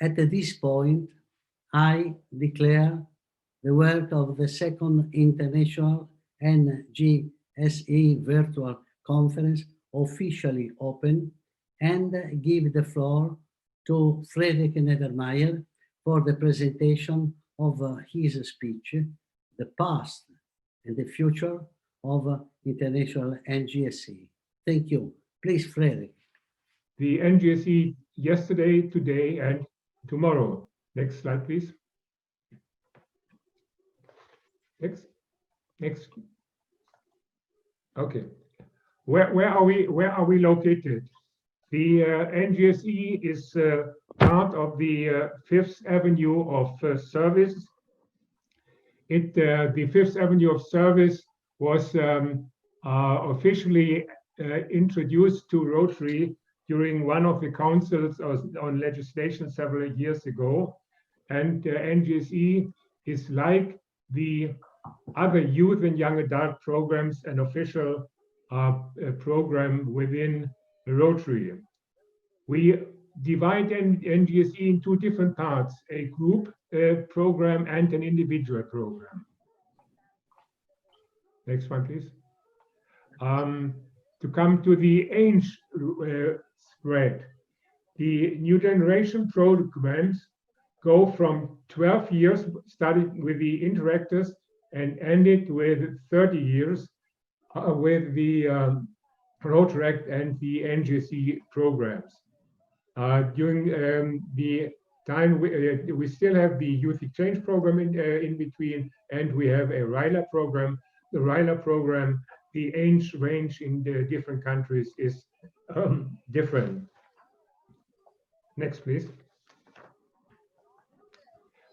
At this point, I declare the work of the second International NGSE Virtual Conference officially open and give the floor to Friedrich Neddermeier for the presentation of his speech, The Past and the Future of International NGSE. Thank you. Please, Friedrich. The NGSE yesterday, today, and tomorrow. Next slide, please. Next. Okay. Where are we located? The NGSE is part of the Fifth Avenue of Service. The Fifth Avenue of Service was officially introduced to Rotary during one of the councils on legislation several years ago. And NGSE is like the other youth and young adult programs, an official program within Rotary. We divide NGSE in two different parts, a group program and an individual program. Next one, please. To come to the age spread, the new generation programs go from 12 years, starting with the interactors, and ended with 30 years with the Rotary and the NGSE programs. During the time, we still have the youth exchange program in between, and we have a RILA program. The RILA program, the age range in the different countries is different. Next, please.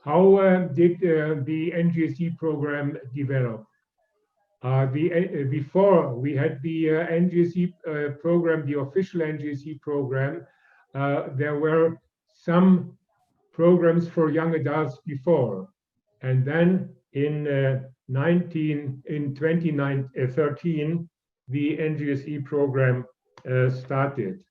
How did the NGSE program develop? Before we had the NGSE program, the official NGSE program, there were some programs for young adults before, and then in 2013, the NGSE program started.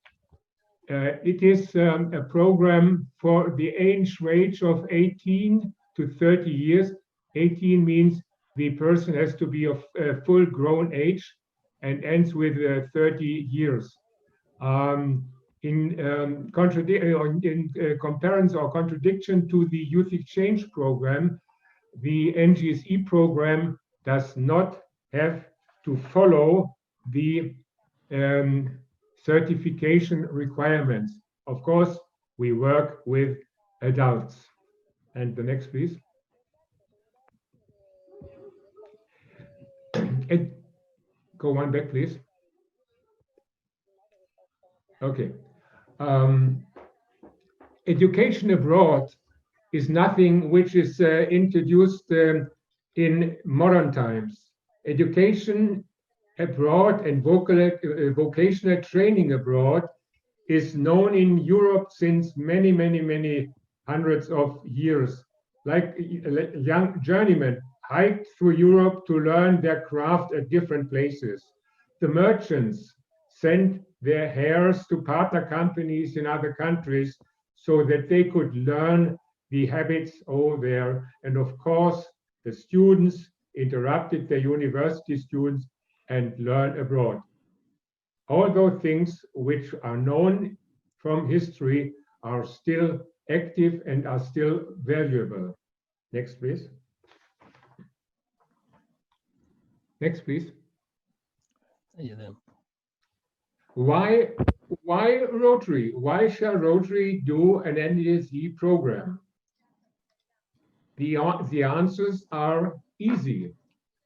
It is a program for the age range of 18 to 30 years. 18 means the person has to be of full grown age and ends with 30 years. In comparison or contradiction to the youth exchange program, the NGSE program does not have to follow the certification requirements. Of course, we work with adults. And the next, please. And go one back, please. Okay. Education abroad is nothing which is introduced in modern times. Education abroad and vocational training abroad is known in Europe since many hundreds of years. Like young journeymen hiked through Europe to learn their craft at different places. The merchants sent their heirs to partner companies in other countries so that they could learn the habits over there. And of course, the students interrupted their university students and learn abroad. All those things which are known from history are still active and are still valuable. Next, please. Next, please. Why Rotary? Why shall Rotary do an NGSE program? The answers are easy.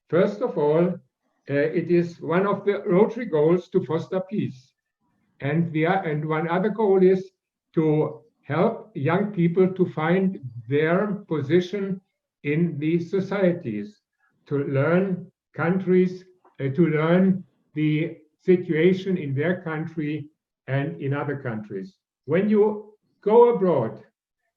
First of all, it is one of the Rotary goals to foster peace. And one other goal is to help young people to find their position in these societies, to learn countries, to learn the situation in their country and in other countries. When you go abroad,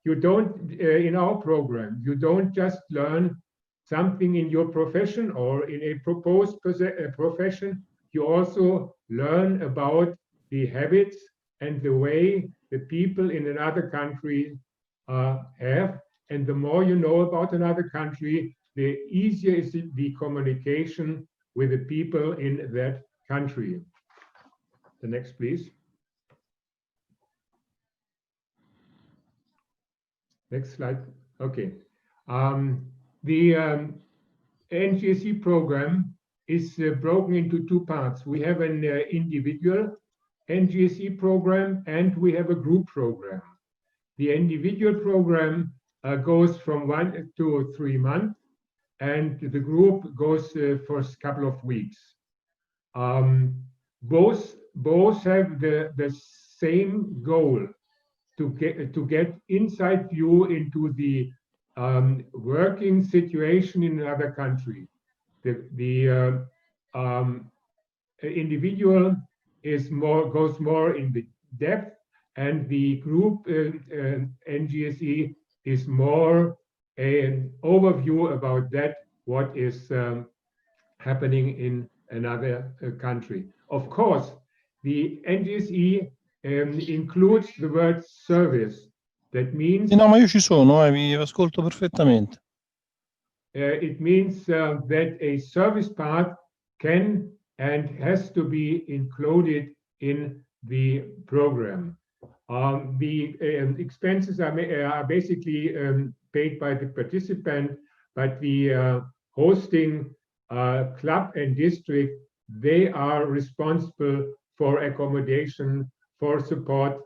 you don't, in our program, you don't just learn something in your profession or in a proposed profession, you also learn about the habits and the way the people in another country have. And the more you know about another country, the easier is the communication with the people in that country. The next, please. Next slide. Okay. The NGSE program is broken into two parts. We have an individual NGSE program and we have a group program. The individual program goes from 1 to 3 months, and the group goes for a couple of weeks. Both have the same goal, to get inside view into the working situation in another country. The individual goes more in the depth, and the group NGSE is more an overview about that, what is happening in another country. Of course, the NGSE includes the word service. That means No, ma io ci sono, vi ascolto perfettamente. It means that a service part can and has to be included in the program. The expenses are basically paid by the participant, but the hosting club and district, they are responsible for accommodation, for support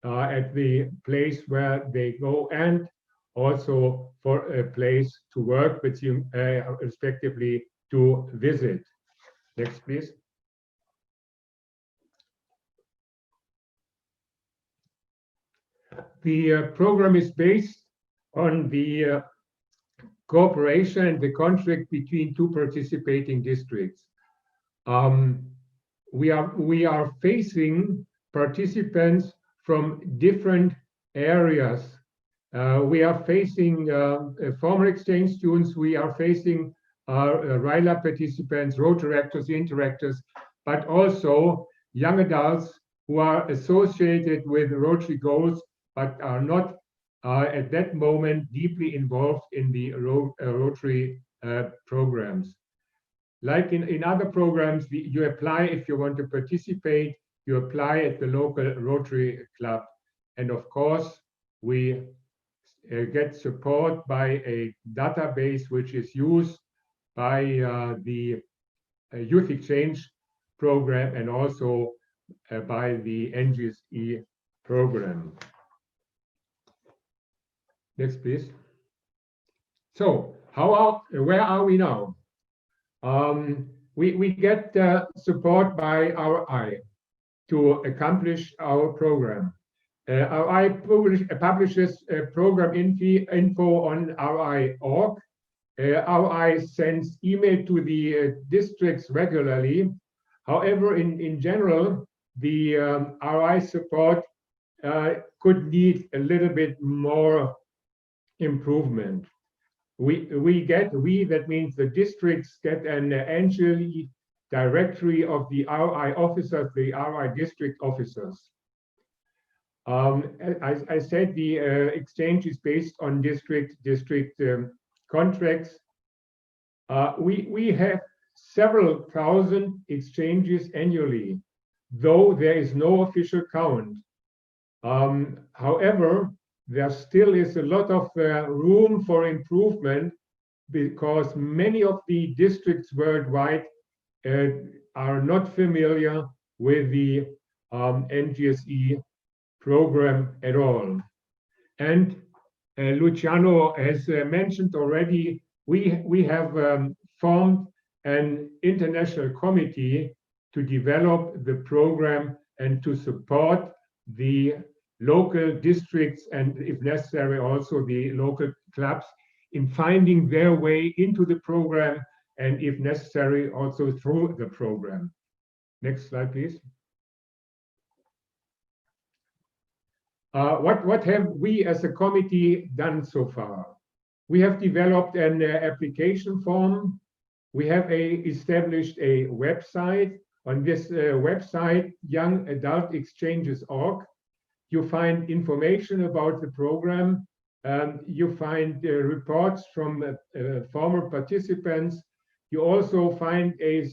at the place where they go, and also for a place to work, but respectively to visit. Next, please. The program is based on the cooperation and the contract between two participating districts. We are facing participants from different areas. We are facing former exchange students, we are facing RILA participants, Rotary actors, interactors, but also young adults who are associated with Rotary goals, but are not at that moment deeply involved in the Rotary programs. Like in other programs, you apply if you want to participate, you apply at the local Rotary club. And of course, we get support by a database which is used by the youth exchange program and also by the NGSE program. Next, please. So, where are we now? We get support by RI to accomplish our program. RI publishes program info on RI.org. RI sends email to the districts regularly. However, in general, the RI support could need a little bit more improvement. That means the districts get an annual directory of the RI officers, the RI district officers. As I said, the exchange is based on district contracts. We have several thousand exchanges annually, though there is no official count. However, there still is a lot of room for improvement, because many of the districts worldwide are not familiar with the NGSE program at all. And Luciano has mentioned already, we have formed an international committee to develop the program and to support the local districts and, if necessary, also the local clubs in finding their way into the program, and if necessary, also through the program. Next slide, please. What have we as a committee done so far? We have developed an application form. We have established a website. On this website, youngadultexchanges.org, you find information about the program. You find reports from former participants. You also find a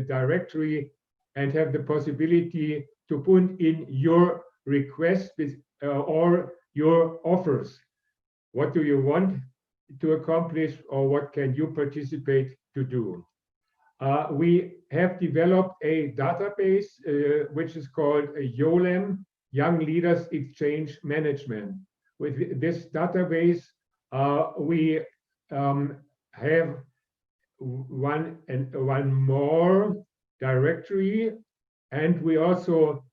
directory and have the possibility to put in your request or your offers. What do you want to accomplish, or what can you participate to do? We have developed a database which is called YOLEM, Young Leaders Exchange Management. With this database, we have one more directory, and we also,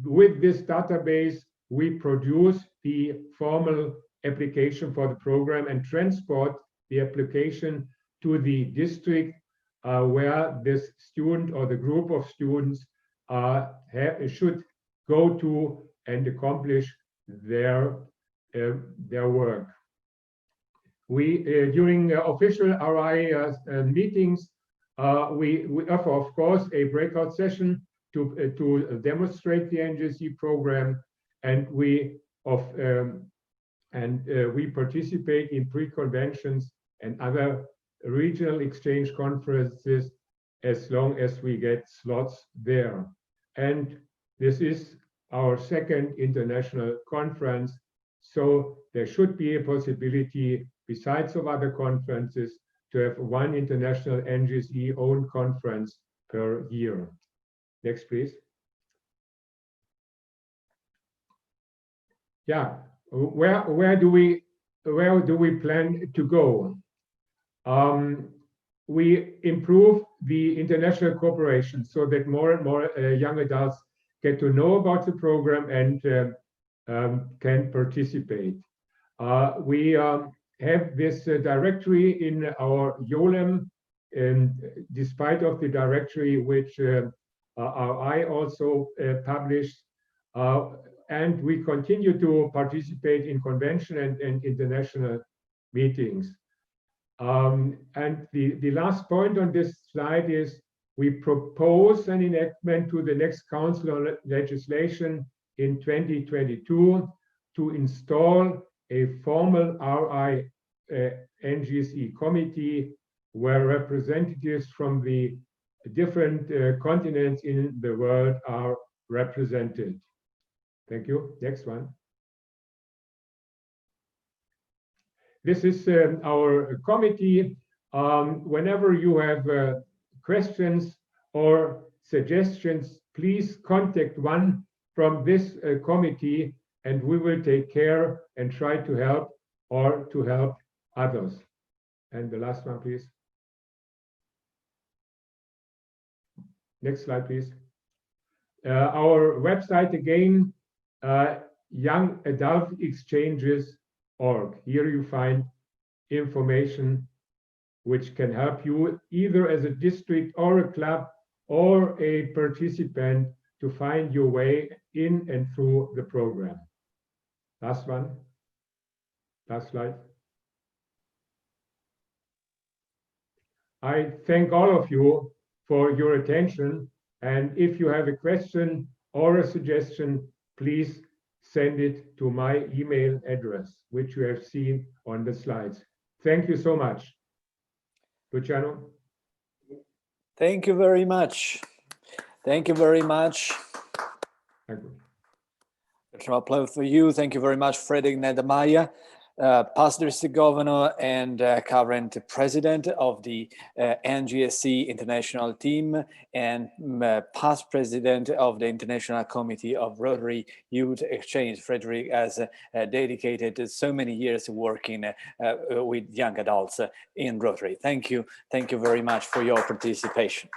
with this database, we produce the formal application for the program and transport the application to the district where this student or the group of students should go to and accomplish their work. We during official RI meetings, we offer, of course, a breakout session to demonstrate the NGSE program, and we participate in pre-conventions and other regional exchange conferences as long as we get slots there. And this is our second international conference, so there should be a possibility, besides of other conferences, to have one international NGSE owned conference per year. Next, please. Yeah, where do we plan to go? We improve the international cooperation so that more and more young adults get to know about the program and can participate. We have this directory in our YOLEM, and despite of the directory which I also published, and we continue to participate in convention and international meetings. And the last point on this slide is we propose an enactment to the next Council on Legislation in 2022 to install a formal RI NGSE committee where representatives from the different continents in the world are represented. Thank you. Next one. This is our committee. Whenever you have questions or suggestions, please contact one from this committee, and we will take care and try to help or to help others. And the last one, please. Next slide, please. Our website again, youngadultexchanges.org. Here you find information which can help you either as a district or a club or a participant to find your way in and through the program. Last one. Last slide. I thank all of you for your attention, and if you have a question or a suggestion, please send it to my email address, which you have seen on the slides. Thank you so much. Luciano? Thank you very much. Thank you very much. Thank you. An applause for you. Thank you very much, Friedrich Neddermeier, past district governor and current president of the NGSE international team and past president of the International Committee of Rotary Youth Exchange. Friedrich has dedicated so many years working with young adults in Rotary. Thank you. Thank you very much for your participation.